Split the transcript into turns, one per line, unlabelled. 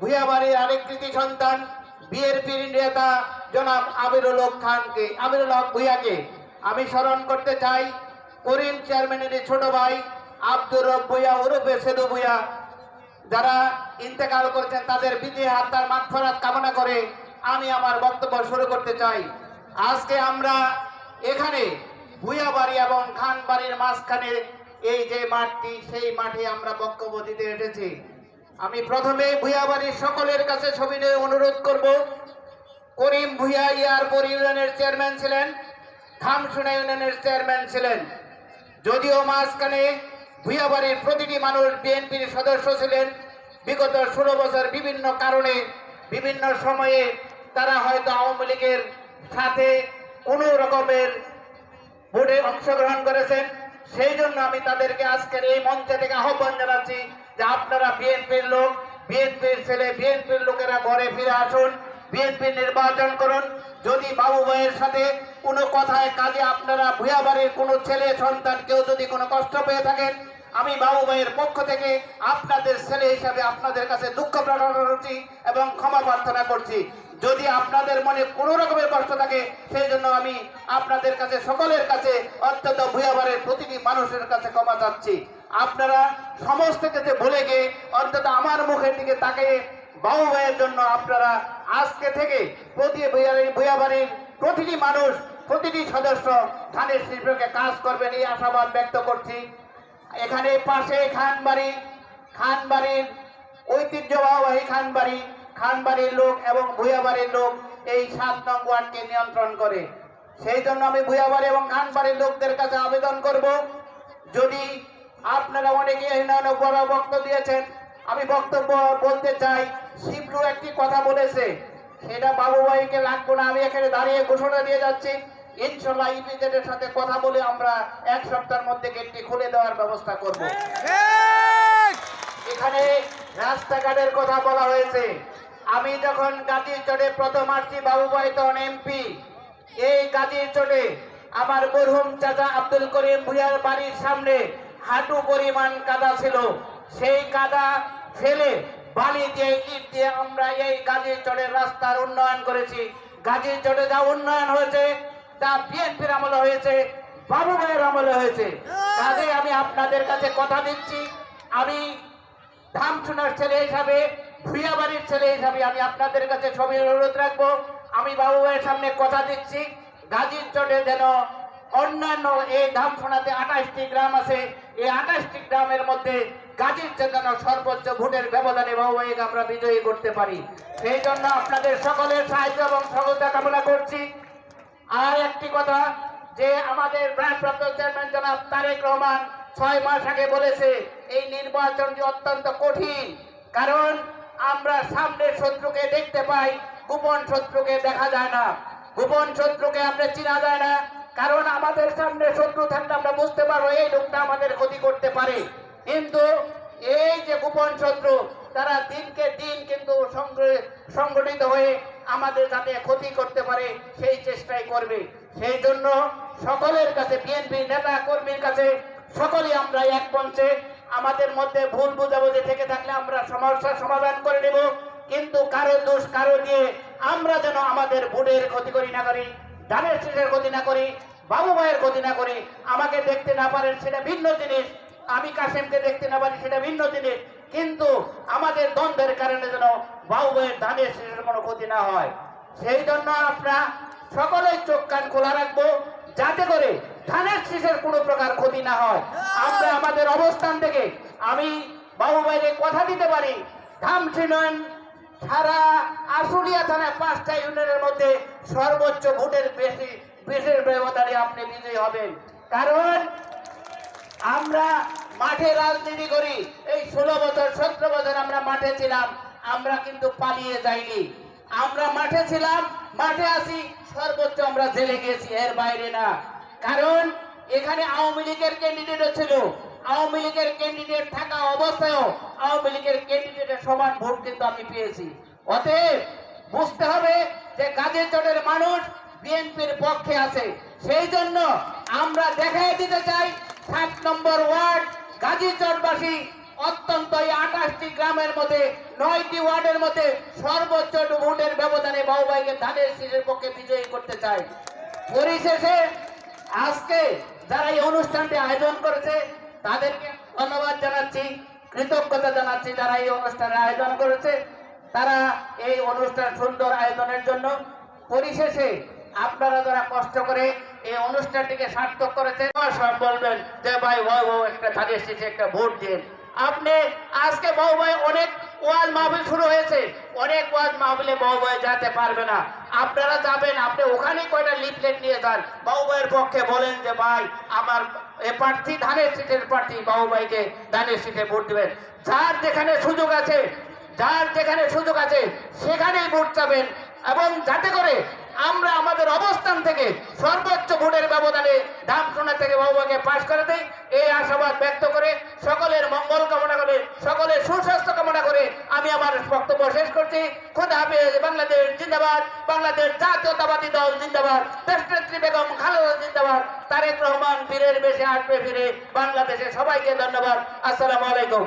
ভূঁইয়াবাড়ির আরেক কৃতি সন্তান বিএনপির নেতা জনাব আমিরুল হক ভূঁইয়াকে আমি স্মরণ করতে চাই। করিম চেয়ারম্যানের ছোট ভাই আব্দুর রব ভূঁইয়া ওরফে সেদু ভূঁইয়া যারা ইন্তেকাল করেছেন তাদের বিদেহ আত্মার মাগফিরাত কামনা করে আমি আমার বক্তব্য শুরু করতে চাই। আজকে আমরা এখানে ভূঁইয়াবাড়ি এবং খানবাড়ির মাঝখানে এই যে মাঠটি, সেই মাঠে আমরা বক্তব্য দিতে এসেছি। আমি প্রথমে ভূঁইয়াবাড়ির সকলের কাছে সবিনয়ে অনুরোধ করব। করিম ভূঁইয়া ইয়ারপুর ইউনিয়নের চেয়ারম্যান ছিলেন, খামসুনা ইউনিয়নের চেয়ারম্যান ছিলেন। যদিও মাঝখানে ভূঁইয়াবাড়ির প্রতিটি মানুষ বিএনপির সদস্য ছিলেন, বিগত 16 বছর বিভিন্ন কারণে বিভিন্ন সময়ে তারা হয়তো আওয়ামী লীগের সাথে কোনো রকমের ভোটে অংশগ্রহণ করেছেন। সেই জন্য আমি তাদেরকে আজকের এই মঞ্চে থেকে আহ্বান জানাচ্ছি যে আপনারা বিএনপির লোক, বিএনপির ছেলে, বিএনপির লোকেরা ঘরে ফিরে আসুন, বিএনপি নির্বাচন করুন। যদি বাবু ভাইয়ের সাথে কোনো কথায় কাজে আপনারা ভূঁইয়াবাড়ির কোনো ছেলে সন্তান কেউ যদি কোনো কষ্ট পেয়ে থাকেন, আমি বাবু ভাইয়ের পক্ষ থেকে আপনাদের ছেলে হিসাবে আপনাদের কাছে দুঃখ প্রকাশ করছি এবং ক্ষমা প্রার্থনা করছি। যদি আপনাদের মনে কোনো রকমের কষ্ট থাকে, সেই জন্য আমি আপনাদের কাছে সকলের কাছে অত্যন্ত ভূঁইয়াবাড়ির প্রতিটি মানুষের কাছে ক্ষমা চাচ্ছি। আপনারা সমস্ত কিছু ভুলে গিয়ে অন্তত আমার মুখের দিকে তাকিয়ে বাবু ভাইয়ের জন্য আপনারা আজকে থেকে ভূঁইয়াবাড়ির প্রতিটি মানুষ, প্রতিটি সদস্য ধানের শিল্পকে কাজ করবেন এই আশাবাদ ব্যক্ত করছি। এখানে পাশে খানবাড়ির ঐতিহ্যবাহী খানবাড়ির লোক এবং ভূঁইয়াবাড়ির লোক এই 7 নং ওয়ার্ডকে নিয়ন্ত্রণ করে। সেই জন্য আমি ভূঁইয়াবাড়ি এবং খানবাড়ির লোকদের কাছে আবেদন করব, যদি আপনারা অনেকে বড় বক্তব্য দিয়েছেন, আমি বক্তব্য বলতে চাই। শিবলু একটি কথা বলেছে, সেটা বাবু ভাইকে লাগবো না, আমি এখানে দাঁড়িয়ে ঘোষণা দিয়ে যাচ্ছি। ইনশাল্লাহ ইপিজেডের সাথে কথা বলে আমরা 1 সপ্তাহের মধ্যে গেটটি খুলে দেওয়ার ব্যবস্থা করব। এখানে রাস্তাঘাটের কথা বলা হয়েছে। আমি যখন গাজীরচটে প্রথম আসছি, বাবু ভাই তখন এমপি। এই গাজীরচটে আমার মরহুম চাচা আব্দুল করিম ভূঁইয়ার বাড়ির সামনে হাঁটু পরিমাণ কাদা ছিল। সেই কাদা ফেলে বালি দিয়ে, ইট দিয়ে আমরা এই গাজীরচটের রাস্তার উন্নয়ন করেছি। গাজীরচটে যা উন্নয়ন হয়েছে তা বিএনপির আমলে হয়েছে, বাবু ভাইয়ের আমলে হয়েছে। কাজে আমি আপনাদের কাছে কথা দিচ্ছি, আমি ধামসোনার ছেলে হিসাবে, ভূঁইয়াবাড়ির ছেলে হিসাবে আমি আপনাদের কাছে সবই অনুরোধ রাখবো। আমি বাবু ভাইয়ের সামনে কথা দিচ্ছি, গাজীরচটে যেন অন্যান্য এই ধামসোনাতে 28টি গ্রাম আছে, এই 28টি গ্রামের মধ্যে গাজীরচট যেন সর্বোচ্চ ভোটের ব্যবধানে বাবু ভাইকে আমরা বিজয়ী করতে পারি। সেই জন্য আপনাদের সকলের সাহায্য এবং সহযোগিতা কামনা করছি। আর একটি কথা, যে আমাদের ভারপ্রাপ্ত চেয়ারম্যান জনাব তারেক রহমান 6 মাস আগে বলেছে এই নির্বাচনটি অত্যন্ত কঠিন, কারণ আমরা সামনের শত্রুকে দেখতে পাই, গোপন শত্রুকে দেখা যায় না। গোপন শত্রুকে আমরা চিনা যায় না, কারণ আমাদের সামনে শত্রু থাকলে আমরা বুঝতে পারবো এই লোকটা আমাদের ক্ষতি করতে পারে। কিন্তু এই যে গোপন শত্রু, তারা দিনকে দিন কিন্তু সংগঠিত হয়ে আমাদের যাতে ক্ষতি করতে পারে সেই চেষ্টাই করবে। সেই জন্য সকলের কাছে, বিএনপি নেতা কর্মীর কাছে সকলেই আমরা এক মঞ্চে, আমাদের মধ্যে ভুল বুঝাবুঝি থেকে থাকলে আমরা সমস্যার সমাধান করে নেব, কিন্তু কারো দোষ কারো দিয়ে আমরা যেন আমাদের ভোটের ক্ষতি করি না করি, ধানের শীষের ক্ষতি না করি, বাবু ভাইয়ের ক্ষতি না করি। আমাকে দেখতে না পারেন সেটা ভিন্ন জিনিস, আমি কাসেমকে দেখতে না পারি সেটা ভিন্ন জিনিস, কিন্তু আমাদের দ্বন্দ্বের কারণে যেন বাবু ভাইয়ের ধানের শীষের কোনো ক্ষতি না হয়। সেই জন্য আমরা সকলেই চোখ কান খোলা রাখবো, যাতে করে ধানের শীষের কোনো প্রকার ক্ষতি না হয়। আমরা আমাদের অবস্থান থেকে আমি বাবু ভাইকে কথা দিতে পারি, ধামসিনয়ন সারা আশুলিয়া থানায় 5টা ইউনিয়নের মধ্যে সর্বোচ্চ ভোটের বেশির ব্যবধানে আপনি বিজয়ী হবেন। কারণ আমরা মাঠে রাজনীতি করি, এই 16 বছর 17 বছর আমরা মাঠে ছিলাম, আমরা কিন্তু পালিয়ে যাইনি। আমরা মাঠে ছিলাম, মাঠে আছি, সর্বোচ্চ আমরা জেলে গেছি, এর বাইরে না। কারণ এখানে আওয়ামী লীগের ক্যান্ডিডেটও ছিল, আওয়ামী লীগের ক্যান্ডিডেট থাকা অবস্থায়ও আওয়ামী লীগের ক্যান্ডিডেটের সমান ভোট কিন্তু আমি পেয়েছি। অতএব বুঝতে হবে যে গাজীরচটের মানুষ বিএনপির পক্ষে আছে। সেই জন্য আমরা দেখাই দিতে চাই 7 নম্বর ওয়ার্ড গাজীরচটবাসী অত্যন্ত এই 28টি গ্রামের মধ্যে 9টি ওয়ার্ডের মধ্যে সর্বোচ্চ ভোটের ব্যবধানে বাবুভাইকে ধানের শীষের পক্ষে বিজয়ী করতে চাই। পরিশেষে আজকে যারা এই অনুষ্ঠানটি আয়োজন করেছে তাদেরকে ধন্যবাদ জানাচ্ছি, কৃতজ্ঞতা জানাচ্ছি যারা এই অনুষ্ঠানের আয়োজন করেছে, তারা এই অনুষ্ঠান সুন্দর আয়োজনের জন্য। পরিশেষে আপনারা যারা কষ্ট করে এই অনুষ্ঠানটিকে সার্থক করেছেন সব বলবেন যে ভাই একটা ধানের শীষে একটা ভোট দিন। আপনি আজকে বাবুভাই অনেক ওয়াজ মাহফিল শুরু হয়েছে, অনেক ওয়াজ মাহফিলে বাবুভাই যেতে পারবে না, আপনারা যাবেন, আপনি ওখানে কয়টা লিফলেট নিয়ে যান, বাবুভাইয়ের পক্ষে বলেন যে ভাই আমার এ প্রার্থী ধানের শীষের প্রার্থী, বাবুভাইকে ধানের শীষে ভোট দিবেন। যার যেখানে সুযোগ আছে, যার যেখানে সুযোগ আছে সেখানেই ভোট চাবেন, এবং যাতে করে আমরা আমাদের অবস্থান থেকে সর্বোচ্চ ভোটের ব্যবধানে ধামসোনা থেকে বাবুভাইকে পাশ করে দেই, এই আশাবাদ ব্যক্ত করে সকলের মঙ্গল কামনা করে সকলের সুস্বাস্থ্য কামনা করে আমি আমার বক্তব্য শেষ করছি। খোদা হাফেজ। বাংলাদেশ জিন্দাবাদ, বাংলাদেশ জাতীয়তাবাদী দল জিন্দাবাদ, দেশনেত্রী বেগম খালেদা জিন্দাবাদ, তারেক রহমান বীরের বেশে আসবে ফিরে। বাংলাদেশের সবাইকে ধন্যবাদ। আসসালামু আলাইকুম।